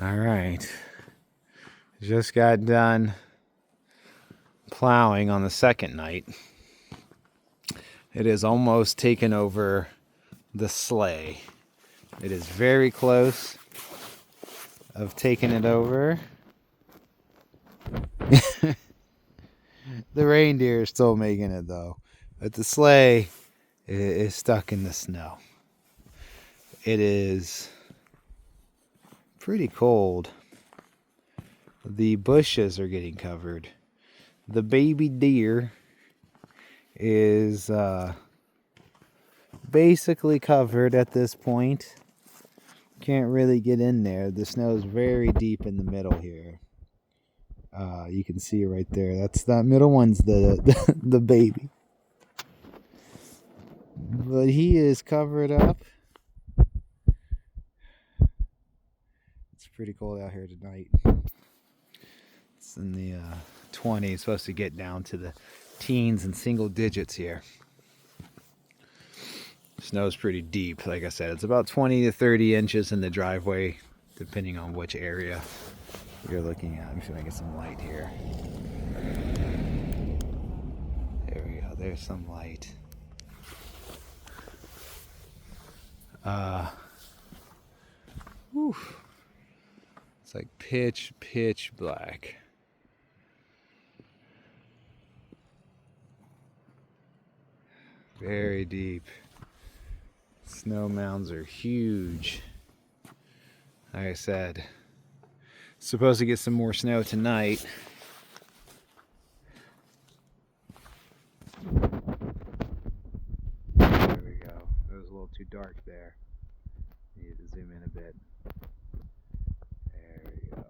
All right. Just got done plowing on the second night. It is almost taken over the sleigh. It is very close of taking it over. The reindeer is still making it though, but the sleigh is stuck in the snow. It is pretty cold. The bushes are getting covered. The baby deer is basically covered at this point. Can't really get in there. The snow is very deep in the middle here. You can see right there. That's that middle one's the baby. But he is covered up. It's pretty cold out here tonight. It's in the 20s. It's supposed to get down to the teens and single digits here. Snow's pretty deep. Like I said, it's about 20 to 30 inches in the driveway, depending on which area you're looking at. I'm just gonna get some light here. There we go. There's some light. Whew. It's like pitch black. Very deep. Snow mounds are huge. Like I said, supposed to get some more snow tonight. There we go. It was a little too dark there. Need to zoom in a bit. There we go.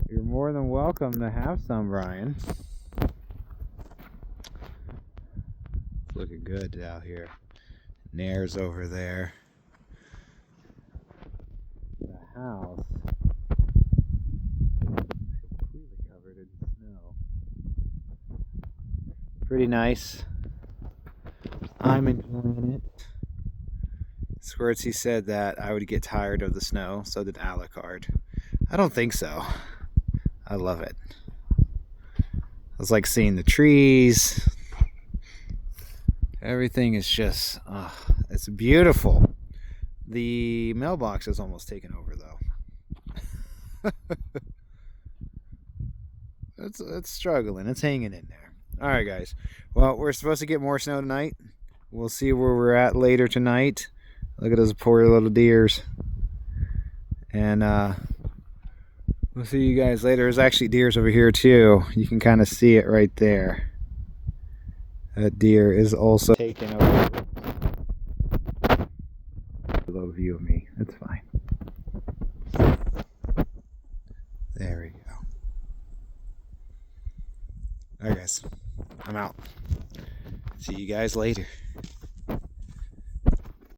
You're more than welcome to have some, Brian. It's looking good out here. Nair's over there. The house completely covered in snow. Pretty nice. I'm enjoying it. Squirtsy said that I would get tired of the snow, so did Alucard. I don't think so. I love it. It's like seeing the trees. Everything is just, it's beautiful. The mailbox is almost taken over though. It's struggling. It's hanging in there. All right, guys. Well, we're supposed to get more snow tonight. We'll see where we're at later tonight. Look at those poor little deers. And we'll see you guys later. There's actually deers over here too. You can kind of see it right there. That deer is also taking over. A low view of me. That's fine. There we go. Alright guys, I'm out. See you guys later.